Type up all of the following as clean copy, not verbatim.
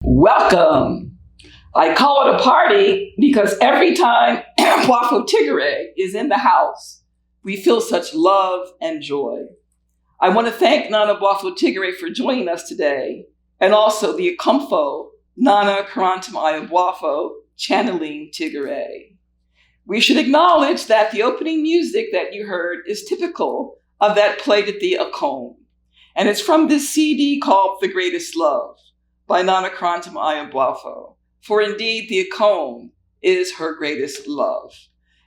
Welcome. I call it a party because every time Ayeboafo Tigare is in the house, we feel such love and joy. I want to thank Nana Ayeboafo Tigare for joining us today, and also the Okomfo, Nana Korantemaa Ayeboafo, channeling Tigare. We should acknowledge that the opening music that you heard is typical of that played at the Akom, and it's from this CD called The Greatest Love by Nana Korantemaa Ayeboafo. For indeed, the Akom is her greatest love.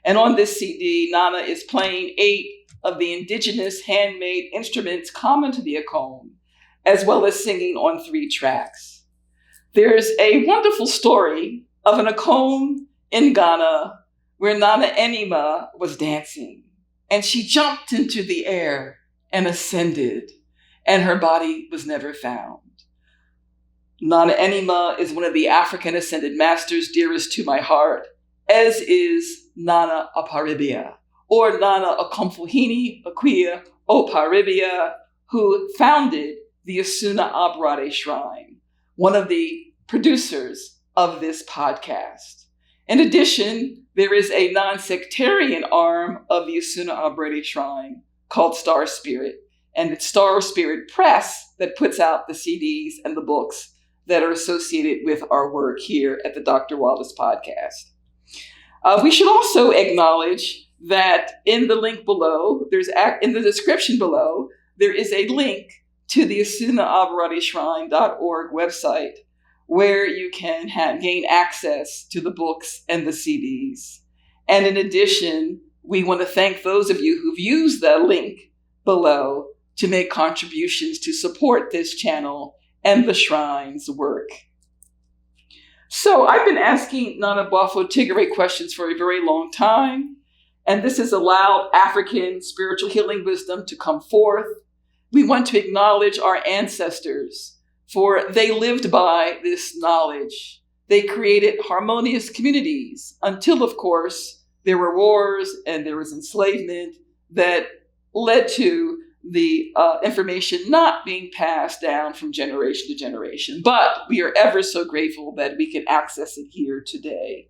And on this CD, Nana is playing 8 of the indigenous handmade instruments common to the Akom, as well as singing on 3 tracks. There's a wonderful story of an Akom in Ghana where Nana Enima was dancing, and she jumped into the air and ascended, and her body was never found. Nana Enima is one of the African Ascended Masters dearest to my heart, as is Nana Aberade, or Nana Okomfo Akwia Oparibia, who founded the Asona Aberade Shrine, one of the producers of this podcast. In addition, there is a non-sectarian arm of the Asona Aberade Shrine called StarSpirit, and it's StarSpirit Press that puts out the CDs and the books that are associated with our work here at the Dr. Wallace Podcast. We should also acknowledge that in the link below, in the description below, there is a link to the AsonaAberadeshrine.org website where you can gain access to the books and the CDs. And in addition, we want to thank those of you who've used the link below to make contributions to support this channel and the Shrine's work. So I've been asking Nana Ayeboafo Tigare questions for a very long time, and this has allowed African spiritual healing wisdom to come forth. We want to acknowledge our ancestors, for they lived by this knowledge. They created harmonious communities until, of course, there were wars and there was enslavement that led to the information not being passed down from generation to generation. But we are ever so grateful that we can access it here today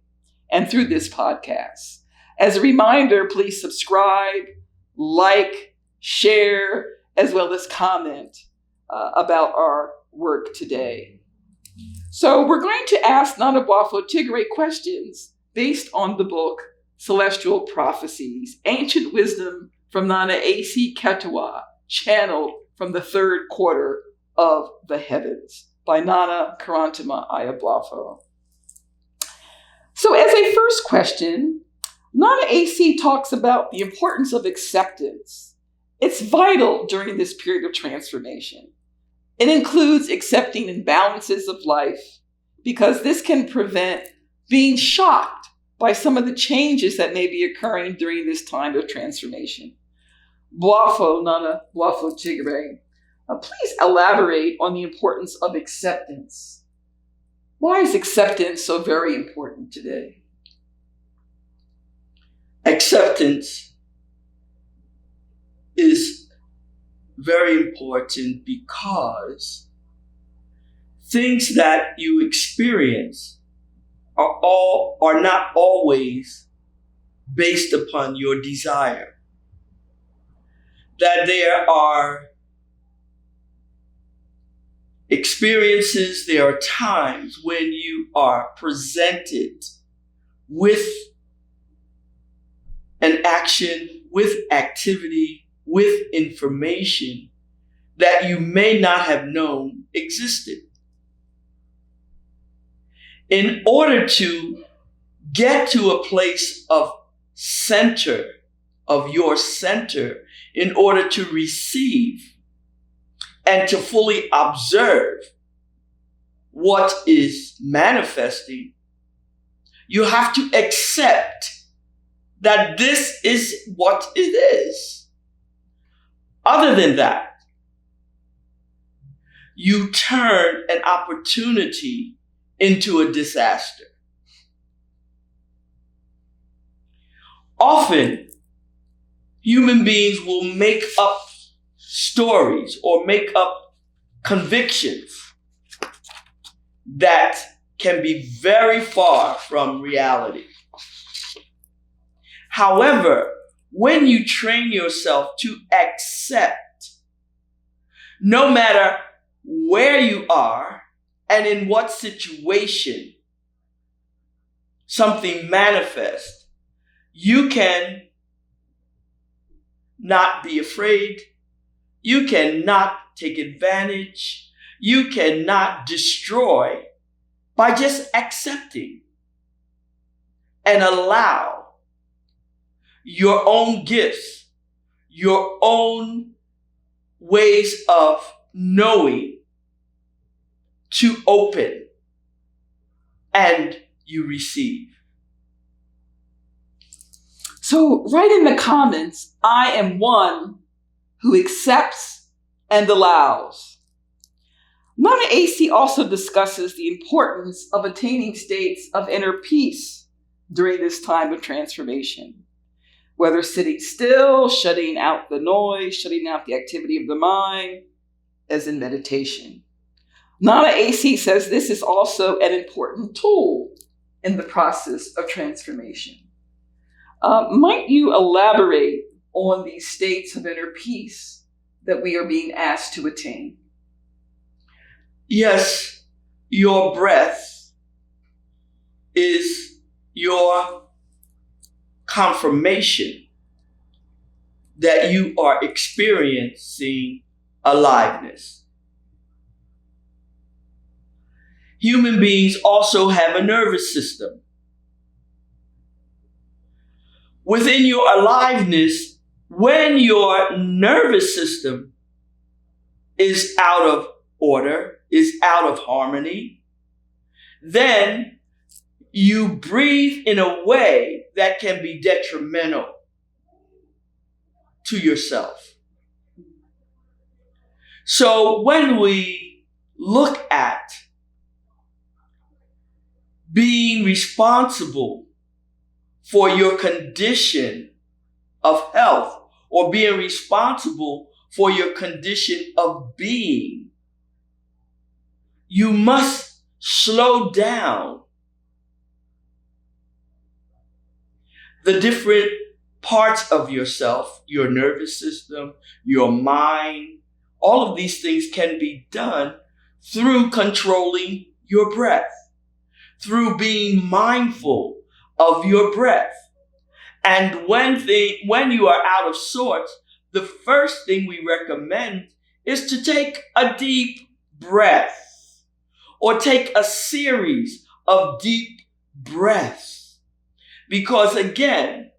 and through this podcast. As a reminder, please subscribe, like, share, as well as comment about our work today. So we're going to ask Nana Ayeboafo Tigare questions based on the book Celestial Prophecies, Ancient Wisdom from Nana A.C. Ketewa, channeled from the 3rd quarter of the heavens by Nana Korantemaa Ayeboafo. So as a first question, Nana A.C. talks about the importance of acceptance. It's vital during this period of transformation. It includes accepting imbalances of life because this can prevent being shocked by some of the changes that may be occurring during this time of transformation. Nana Ayeboafo Tigare, please elaborate on the importance of acceptance. Why is acceptance so very important today? Acceptance is very important because things that you experience are not always based upon your desire. That there are experiences, there are times when you are presented with an action, with activity, with information that you may not have known existed. In order to get to a place of your center, in order to receive and to fully observe what is manifesting, you have to accept that this is what it is. Other than that, you turn an opportunity into a disaster. Often, human beings will make up stories or make up convictions that can be very far from reality. However, when you train yourself to accept, no matter where you are and in what situation something manifests, you can not be afraid. You cannot take advantage. You cannot destroy by just accepting and allow your own gifts, your own ways of knowing to open, and you receive. So write in the comments, I am one who accepts and allows. Nana AC also discusses the importance of attaining states of inner peace during this time of transformation. Whether sitting still, shutting out the noise, shutting out the activity of the mind, as in meditation. Nana AC says this is also an important tool in the process of transformation. Might you elaborate on these states of inner peace that we are being asked to attain? Yes, your breath is your confirmation that you are experiencing aliveness. Human beings also have a nervous system. Within your aliveness, when your nervous system is out of order, is out of harmony, then you breathe in a way that can be detrimental to yourself. So when we look at being responsible for your condition of health or being responsible for your condition of being, you must slow down the different parts of yourself, your nervous system, your mind. All of these things can be done through controlling your breath, through being mindful of your breath. And when you are out of sorts, the first thing we recommend is to take a deep breath or take a series of deep breaths. Because again,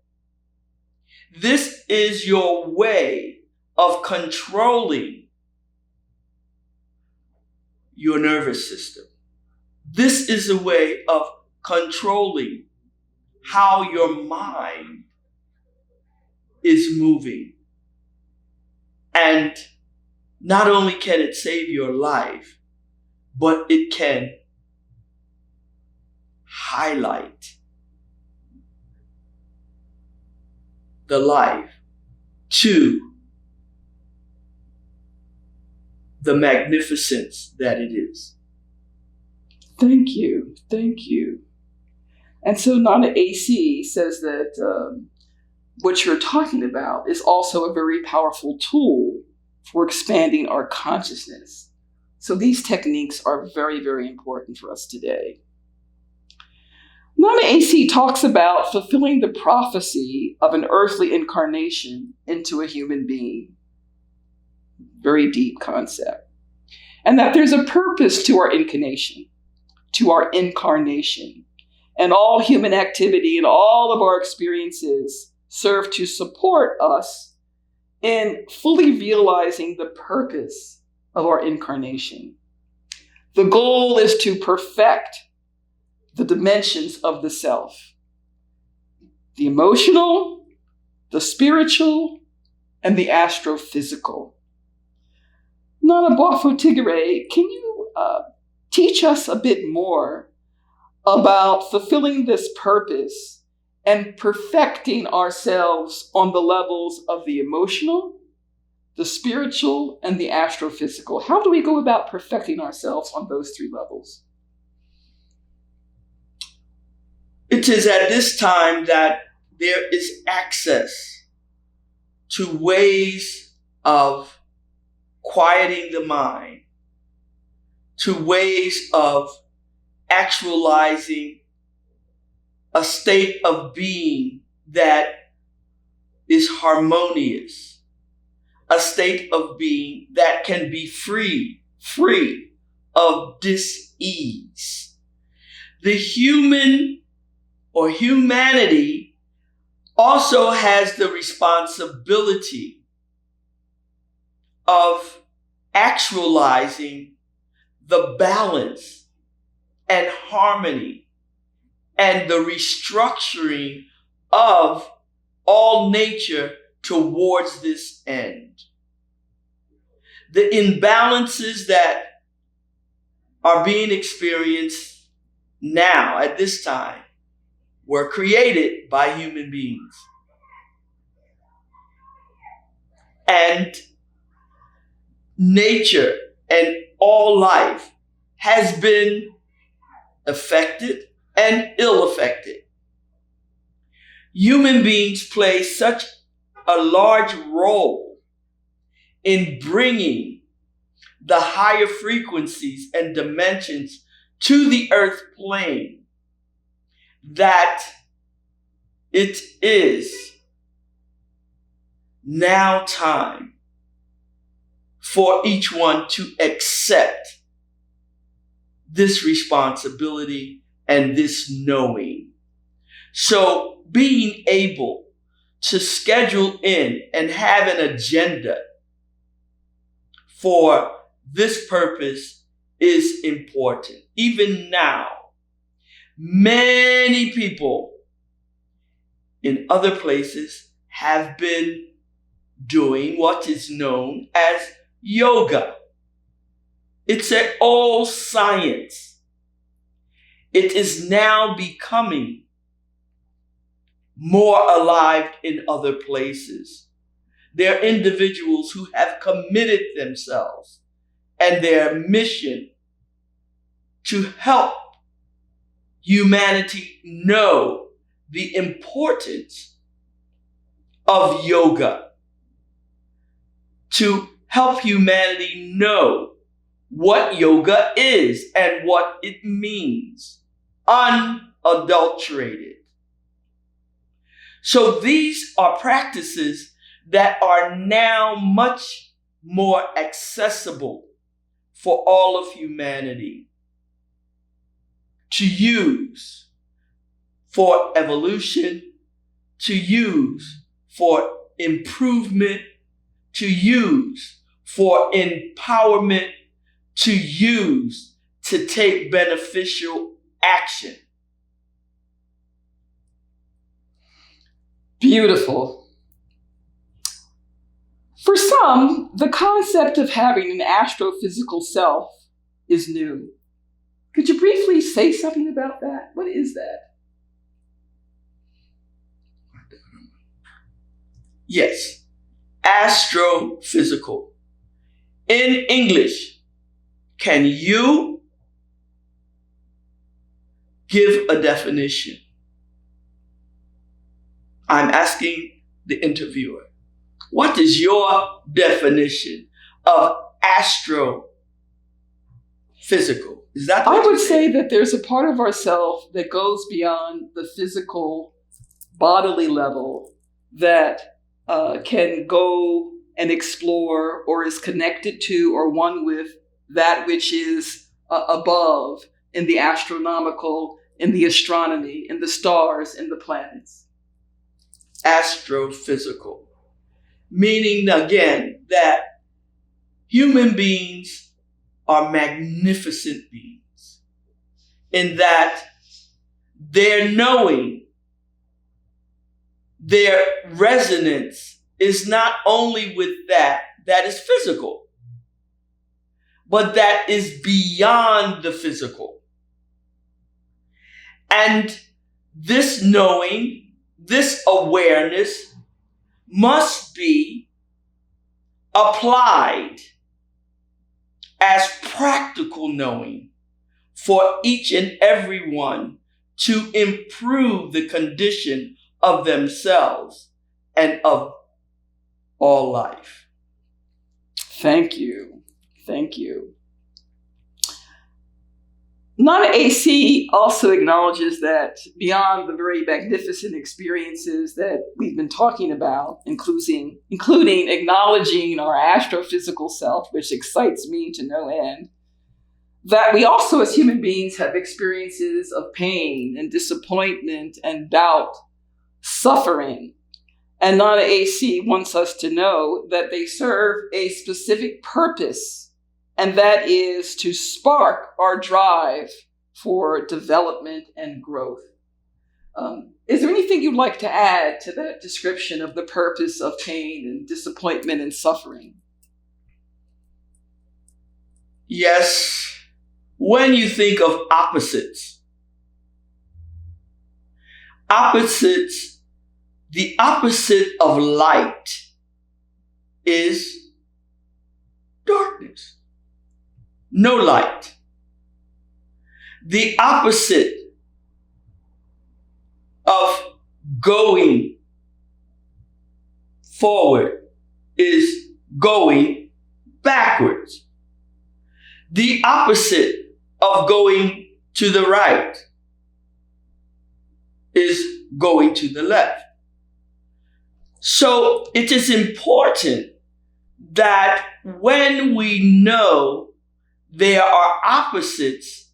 this is your way of controlling your nervous system. This is a way of controlling how your mind is moving. And not only can it save your life, but it can highlight the life to the magnificence that it is. Thank you. Thank you. And so Nana AC says that what you're talking about is also a very powerful tool for expanding our consciousness. So these techniques are very, very important for us today. Nana AC talks about fulfilling the prophecy of an earthly incarnation into a human being. Very deep concept. And that there's a purpose to our incarnation, And all human activity and all of our experiences serve to support us in fully realizing the purpose of our incarnation. The goal is to perfect the dimensions of the self: the emotional, the spiritual, and the astrophysical. Ayeboafo Tigare, can you teach us a bit more about fulfilling this purpose and perfecting ourselves on the levels of the emotional, the spiritual, and the astrophysical? How do we go about perfecting ourselves on those three levels? It is at this time that there is access to ways of quieting the mind, to ways of actualizing a state of being that is harmonious, a state of being that can be free of dis-ease. The human or humanity also has the responsibility of actualizing the balance and harmony and the restructuring of all nature towards this end. The imbalances that are being experienced now at this time were created by human beings. And nature and all life has been affected and ill-affected. Human beings play such a large role in bringing the higher frequencies and dimensions to the earth plane that it is now time for each one to accept this responsibility and this knowing. So being able to schedule in and have an agenda for this purpose is important. Even now, many people in other places have been doing what is known as yoga. It's an old science. It is now becoming more alive in other places. There are individuals who have committed themselves and their mission to help humanity know the importance of yoga, to help humanity know what yoga is and what it means, unadulterated. So these are practices that are now much more accessible for all of humanity to use for evolution, to use for improvement, to use for empowerment, to use to take beneficial action. Beautiful. For some, the concept of having an astrophysical self is new. Could you briefly say something about that? What is that? Yes, astrophysical. In English, can you give a definition? I'm asking the interviewer. What is your definition of astrophysical? Is that I would say that there's a part of ourself that goes beyond the physical bodily level that can go and explore or is connected to or one with that which is above in the astronomical, in the astronomy, in the stars, in the planets. Astrophysical. Meaning, again, that human beings are magnificent beings in that their knowing, their resonance is not only with that is physical, but that is beyond the physical. And this knowing, this awareness must be applied as practical knowing for each and every one to improve the condition of themselves and of all life. Thank you. Thank you. Non-AC also acknowledges that beyond the very magnificent experiences that we've been talking about, including acknowledging our astrophysical self, which excites me to no end, that we also as human beings have experiences of pain and disappointment and doubt, suffering. And non-AC wants us to know that they serve a specific purpose, and that is to spark our drive for development and growth. Is there anything you'd like to add to that description of the purpose of pain and disappointment and suffering? Yes. When you think of opposites, the opposite of light is darkness. No light. The opposite of going forward is going backwards. The opposite of going to the right is going to the left. So it is important that when we know there are opposites,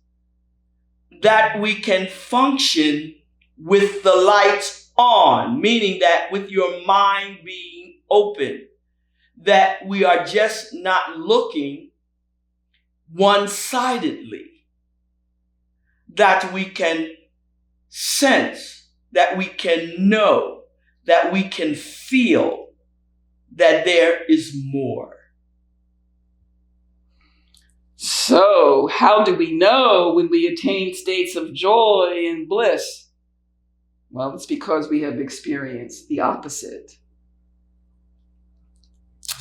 that we can function with the lights on, meaning that with your mind being open, that we are just not looking one-sidedly, that we can sense, that we can know, that we can feel that there is more. So, how do we know when we attain states of joy and bliss? Well, it's because we have experienced the opposite.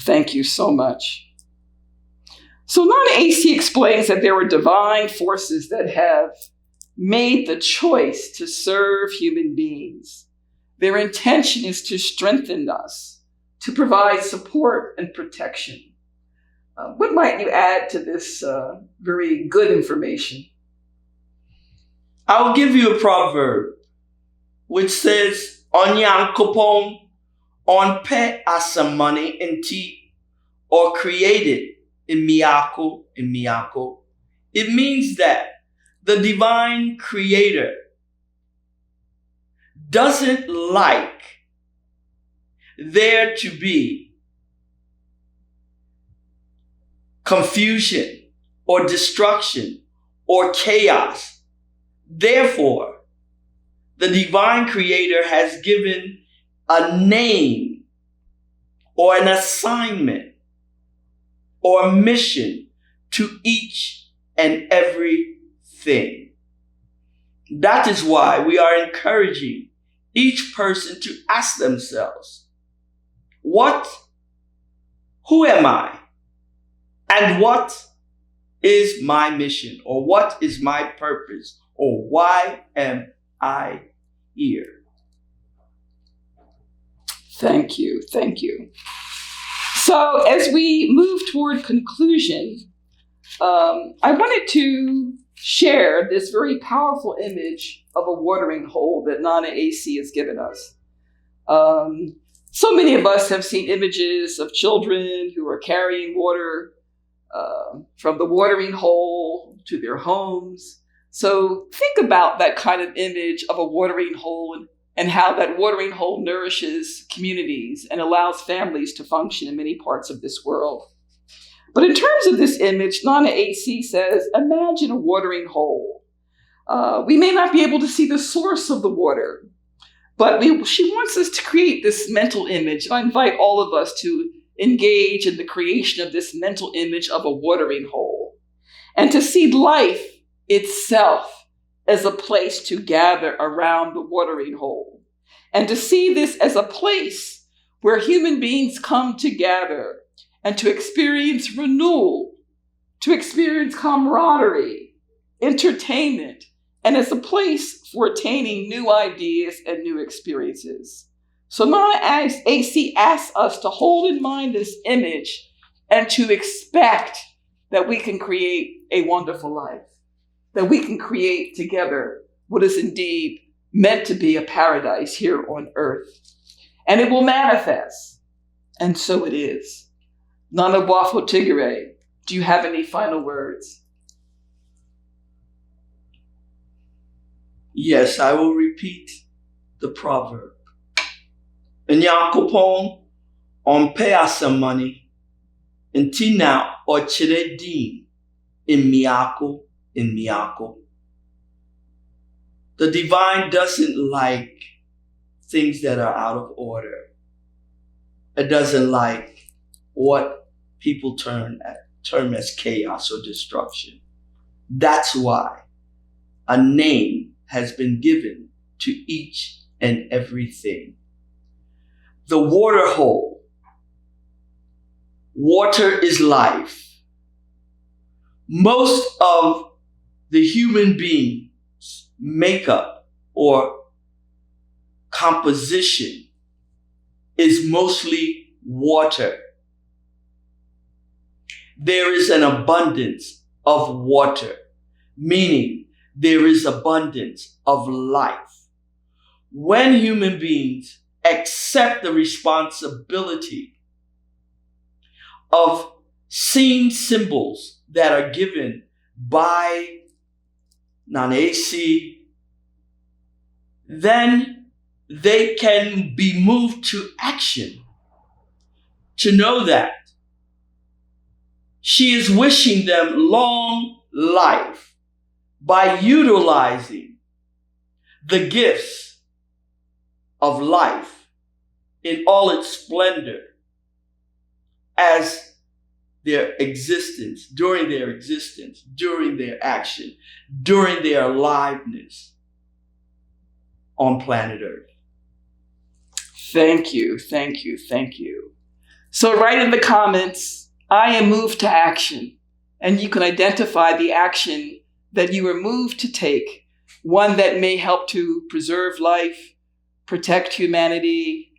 Thank you so much. So non-AC explains that there are divine forces that have made the choice to serve human beings. Their intention is to strengthen us, to provide support and protection. What might you add to this very good information? I'll give you a proverb which says, Onyankopon onpe asamani enti, or created in miyako. It means that the divine creator doesn't like there to be confusion or destruction or chaos. Therefore, the divine creator has given a name or an assignment or a mission to each and every thing. That is why we are encouraging each person to ask themselves, who am I? And what is my mission? Or what is my purpose? Or why am I here? Thank you. So as we move toward conclusion, I wanted to share this very powerful image of a watering hole that Nana AC has given us. So many of us have seen images of children who are carrying water from the watering hole to their homes. So think about that kind of image of a watering hole and how that watering hole nourishes communities and allows families to function in many parts of this world. But in terms of this image, Nana AC says, imagine a watering hole. We may not be able to see the source of the water, but she wants us to create this mental image. I invite all of us to engage in the creation of this mental image of a watering hole and to see life itself as a place to gather around the watering hole and to see this as a place where human beings come to gather and to experience renewal, to experience camaraderie, entertainment, and as a place for attaining new ideas and new experiences. So Nana AC asks us to hold in mind this image and to expect that we can create a wonderful life, that we can create together what is indeed meant to be a paradise here on earth. And it will manifest. And so it is. Nana Boafo Tigare, do you have any final words? Yes, I will repeat the proverb. Nyankopon on pay us some money. Intina or chiredin in miyako. The divine doesn't like things that are out of order. It doesn't like what people term as chaos or destruction. That's why a name has been given to each and everything. The water hole. Water is life. Most of the human being's makeup or composition is mostly water. There is an abundance of water, meaning there is abundance of life. When human beings accept the responsibility of seeing symbols that are given by Nana AC, then they can be moved to action to know that she is wishing them long life by utilizing the gifts of life in all its splendor as their existence, during their action, during their aliveness on planet Earth. Thank you. So write in the comments, I am moved to action. And you can identify the action that you are moved to take, one that may help to preserve life, protect humanity,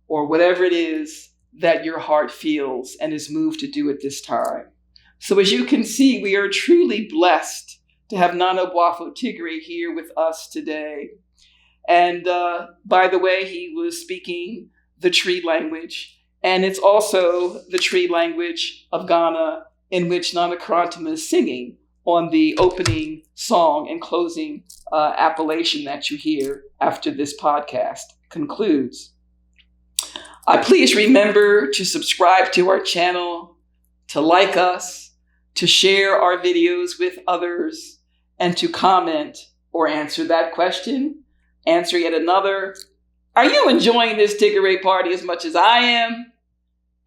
or whatever it is that your heart feels and is moved to do at this time. So as you can see, we are truly blessed to have Nana Boafo Tigare here with us today. And by the way, he was speaking the tree language, and it's also the tree language of Ghana, in which Nana Korantemaa is singing on the opening song and closing appellation that you hear after this podcast concludes. Please remember to subscribe to our channel, to like us, to share our videos with others, and to comment or answer that question, answer yet another. Are you enjoying this Tigare party as much as I am?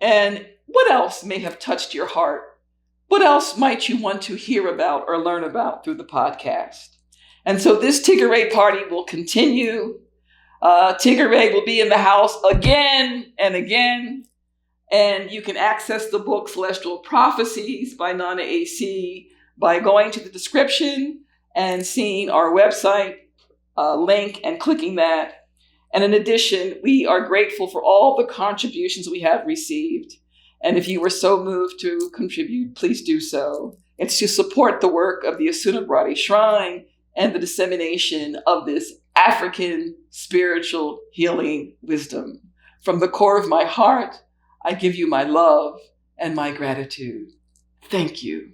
And what else may have touched your heart? What else might you want to hear about or learn about through the podcast? And so this Tigare party will continue. Tigare will be in the house again and again. And you can access the book Celestial Prophecies by Nana AC by going to the description and seeing our website link and clicking that. And in addition, we are grateful for all the contributions we have received. And if you were so moved to contribute, please do so. It's to support the work of the Asona Aberade Shrine and the dissemination of this African spiritual healing wisdom. From the core of my heart, I give you my love and my gratitude. Thank you.